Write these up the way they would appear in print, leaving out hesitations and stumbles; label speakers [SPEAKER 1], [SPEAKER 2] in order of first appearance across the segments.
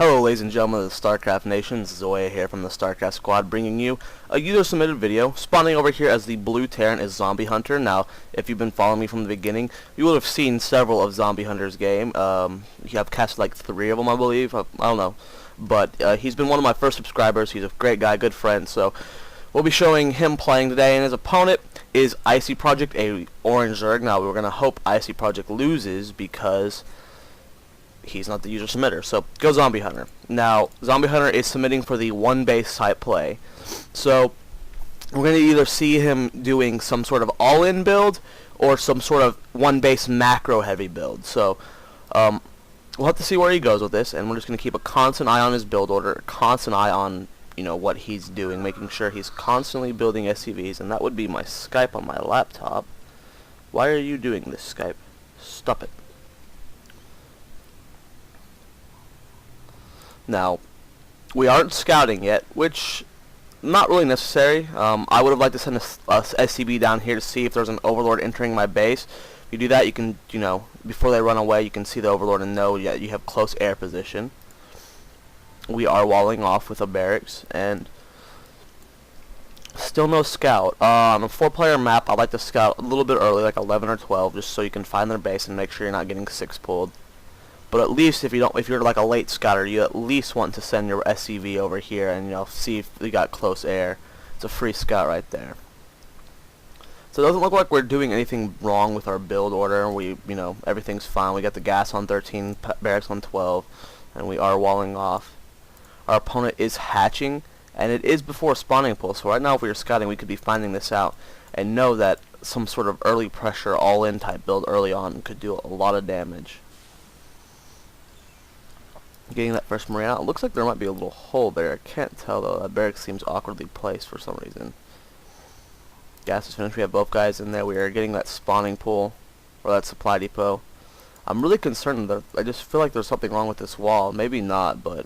[SPEAKER 1] Hello ladies and gentlemen of the Starcraft Nation, Zoya here from the Starcraft Squad, bringing you a user-submitted video. Spawning over here as the blue Terran is Zombiehunter. Now, if you've been following me from the beginning, you will have seen several of Zombiehunter's game. You have cast like 3 of them, I believe. I don't know. But he's been one of my first subscribers. He's a great guy, good friend. So we'll be showing him playing today, and his opponent is Icy Project, a orange zerg. Now, we're going to hope Icy Project loses because he's not the user submitter. So go Zombiehunter. Now Zombiehunter is submitting for the one base type play. So we're going to either see him doing some sort of all-in build or some sort of one base macro heavy build. So we'll have to see where he goes with this, and we're just going to keep a constant eye on his build order, a constant eye on what he's doing, making sure he's constantly building SCVs. And that would be my Skype on my laptop. Why are you doing this, Skype? Stop it. Now, we aren't scouting yet, which not really necessary. I would have liked to send a SCB down here to see if there's an Overlord entering my base. If you do that, you can, before they run away, you can see the Overlord and know you have close air position. We are walling off with a barracks, and still no scout. On a 4-player map, I like to scout a little bit early, like 11 or 12, just so you can find their base and make sure you're not getting 6-pulled. But at least if you're like a late scouter, you at least want to send your SCV over here and see if you got close air. It's a free scout right there. So it doesn't look like we're doing anything wrong with our build order. Everything's fine. We got the gas on 13, barracks on 12, and we are walling off. Our opponent is hatching, and it is before a spawning pool. So right now, if we were scouting, we could be finding this out and know that some sort of early pressure, all-in type build early on could do a lot of damage. Getting that first Marine out. It looks like there might be a little hole there. I can't tell though. That barracks seems awkwardly placed for some reason. Gas is finished. We have both guys in there. We are getting that spawning pool, or that supply depot. I'm really concerned that I just feel like there's something wrong with this wall. Maybe not, but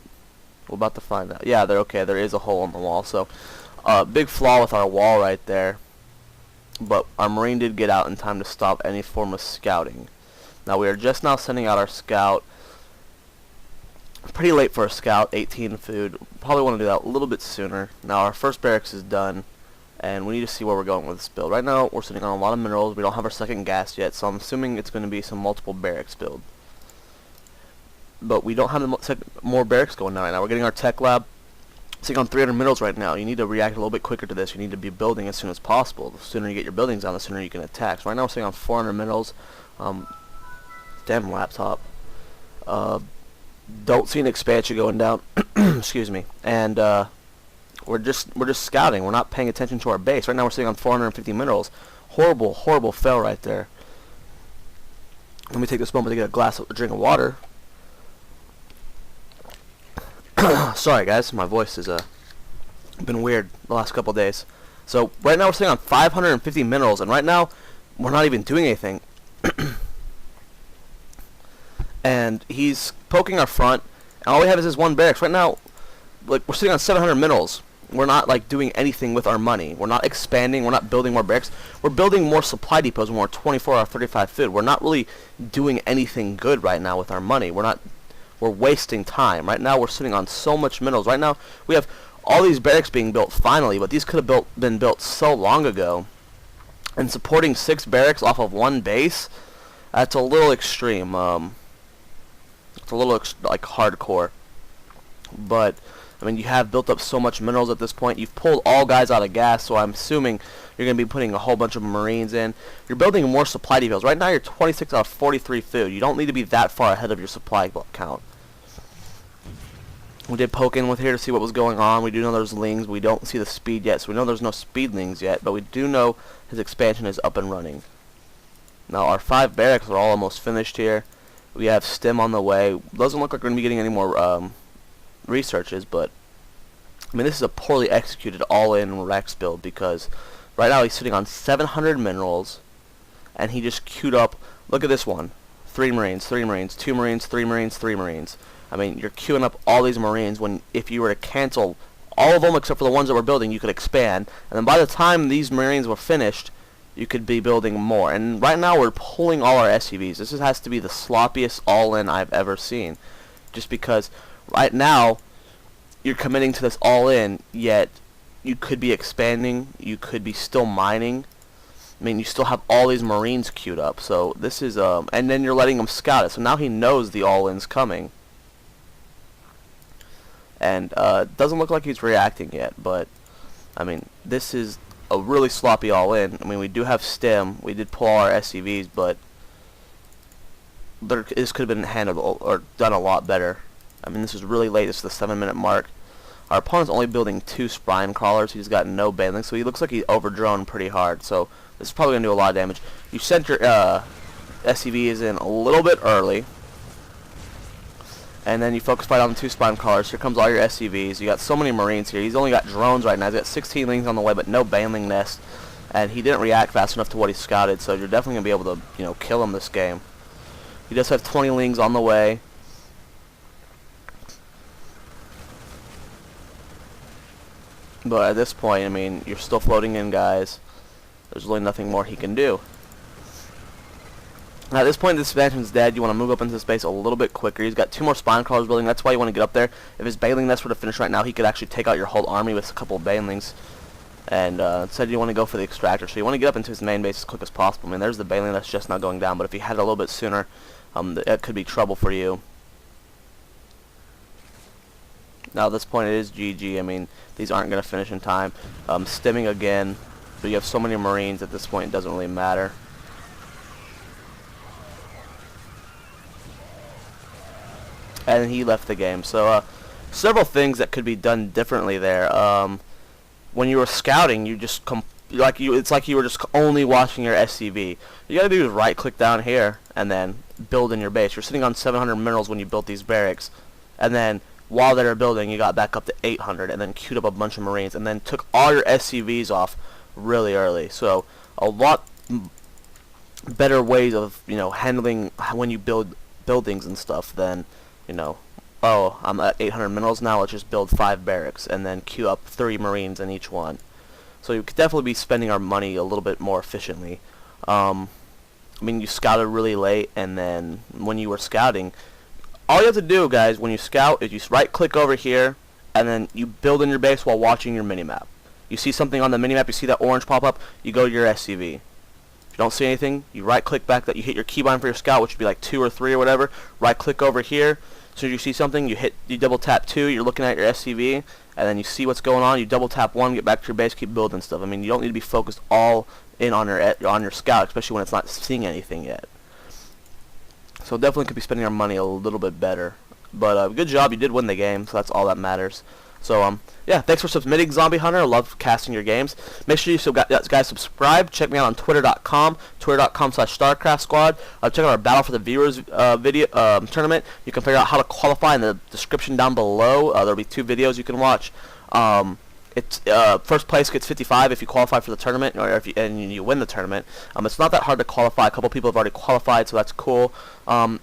[SPEAKER 1] we're about to find out. Yeah, they're okay. There is a hole in the wall. So, big flaw with our wall right there. But our Marine did get out in time to stop any form of scouting. Now we are just now sending out our scout. Pretty late for a scout, 18 food. Probably want to do that a little bit sooner. Now our first barracks is done, and we need to see where we're going with this build. Right now we're sitting on a lot of minerals. We don't have our second gas yet, so I'm assuming it's going to be some multiple barracks build. But we don't have more barracks going on right now. We're getting our tech lab. Sitting on 300 minerals right now. You need to react a little bit quicker to this. You need to be building as soon as possible. The sooner you get your buildings down, the sooner you can attack. So right now we're sitting on 400 minerals. Damn laptop. Don't see an expansion going down. Excuse me. And we're just scouting. We're not paying attention to our base. Right now we're sitting on 450 minerals. Horrible fail right there. Let me take this moment to get a drink of water. Sorry guys, my voice has been weird the last couple days. So right now we're sitting on 550 minerals, and right now we're not even doing anything. And he's poking our front, and all we have is this one barracks. Right now, we're sitting on 700 minerals. We're not doing anything with our money. We're not expanding. We're not building more barracks. We're building more supply depots when we're 24 or 35 food. We're not really doing anything good right now with our money. We're wasting time. Right now we're sitting on so much minerals. Right now we have all these barracks being built finally, but these could have been built so long ago. And supporting 6 barracks off of one base, that's a little extreme. It's a little like hardcore, but I mean, you have built up so much minerals at this point. You've pulled all guys out of gas, so I'm assuming you're going to be putting a whole bunch of Marines in. You're building more supply depots. Right now you're 26 out of 43 food. You don't need to be that far ahead of your supply count. We did poke in with here to see what was going on. We do know there's lings. We don't see the speed yet, so we know there's no speedlings yet, but we do know his expansion is up and running. Now our 5 barracks are all almost finished here. We have stim on the way. Doesn't look like we're going to be getting any more researches, but I mean, this is a poorly executed all-in Rex build, because right now he's sitting on 700 minerals, and he just queued up. Look at this one: 3 Marines, 3 Marines, 2 Marines, 3 Marines, 3 Marines. I mean, you're queuing up all these Marines when if you were to cancel all of them except for the ones that we're building, you could expand, and then by the time these Marines were finished, you could be building more. And right now we're pulling all our SCVs. This has to be the sloppiest all-in I've ever seen, just because Right now, you're committing to this all in, yet you could be expanding, you could be still mining. I mean, you still have all these Marines queued up, so this is, and then you're letting him scout it, so now he knows the all-in's coming. And, it doesn't look like he's reacting yet, but, I mean, this is a really sloppy all-in. I mean, we do have stim, we did pull all our SCVs, but this could have been handled or done a lot better. I mean, this is really late, this is the 7-minute mark. Our opponent's only building 2 spine crawlers, he's got no banding, so he looks like he overdrone pretty hard, so this is probably going to do a lot of damage. You sent your SCVs in a little bit early, and then you focus fight on the 2 spine crawlers. Here comes all your SCVs. You got so many Marines here. He's only got drones right now. He's got 16 lings on the way, but no bandling nest, and he didn't react fast enough to what he scouted, so you're definitely going to be able to, you know, kill him this game. He does have 20 lings on the way. But at this point, I mean, you're still floating in, guys. There's really nothing more he can do. Now, at this point, this expansion's dead. You want to move up into space a little bit quicker. He's got 2 more spine crawlers building. That's why you want to get up there. If his baneling nest were to finish right now, he could actually take out your whole army with a couple of banelings. And instead, you want to go for the extractor. So you want to get up into his main base as quick as possible. I mean, there's the baneling nest just not going down. But if you had it a little bit sooner, that could be trouble for you. Now, at this point, it is GG. I mean, these aren't going to finish in time. Stimming again. But you have so many Marines at this point, it doesn't really matter. And he left the game. So, several things that could be done differently there. When you were scouting, you just it's like you were just only watching your SCV. You gotta do is right-click down here and then build in your base. You're sitting on 700 minerals when you built these barracks, and then while they were building, you got back up to 800, and then queued up a bunch of Marines, and then took all your SCVs off really early. So a lot better ways of, you know, handling when you build buildings and stuff than, you know, oh, I'm at 800 minerals now, let's just build 5 barracks and then queue up 3 Marines in each one. So you could definitely be spending our money a little bit more efficiently. I mean, you scouted really late, and then when you were scouting, all you have to do, guys, when you scout is you right-click over here, and then you build in your base while watching your minimap. You see something on the minimap, you see that orange pop up, you go to your SCV. If you don't see anything, you right-click back, that you hit your keybind for your scout, which would be like 2 or 3 or whatever. Right-click over here. As soon as you see something, you double-tap 2, you're looking at your SCV, and then you see what's going on. You double-tap 1, get back to your base, keep building stuff. I mean, you don't need to be focused all in on your scout, especially when it's not seeing anything yet. So definitely could be spending our money a little bit better. But good job, you did win the game, so that's all that matters. So yeah, thanks for submitting, Zombie Hunter. I love casting your games. Make sure you guys subscribe. Check me out on twitter.com, twitter.com/Starcraft Squad. Check out our Battle for the Viewers video tournament. You can figure out how to qualify in the description down below. There'll be 2 videos you can watch. It's first place gets 55 if you qualify for the tournament, or if you win the tournament. It's not that hard to qualify. A couple people have already qualified, so that's cool.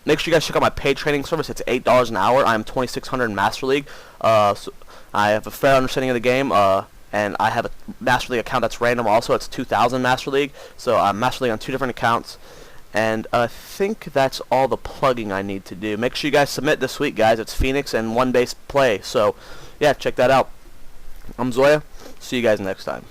[SPEAKER 1] Make sure you guys check out my paid training service. It's $8 an hour. I'm 2600 in Master League. So I have a fair understanding of the game, and I have a Master League account that's random. Also, it's 2000 Master League. So I'm Master League on 2 different accounts. And I think that's all the plugging I need to do. Make sure you guys submit this week, guys. It's Phoenix and 1 base play. So yeah, check that out. I'm Zoya. See you guys next time.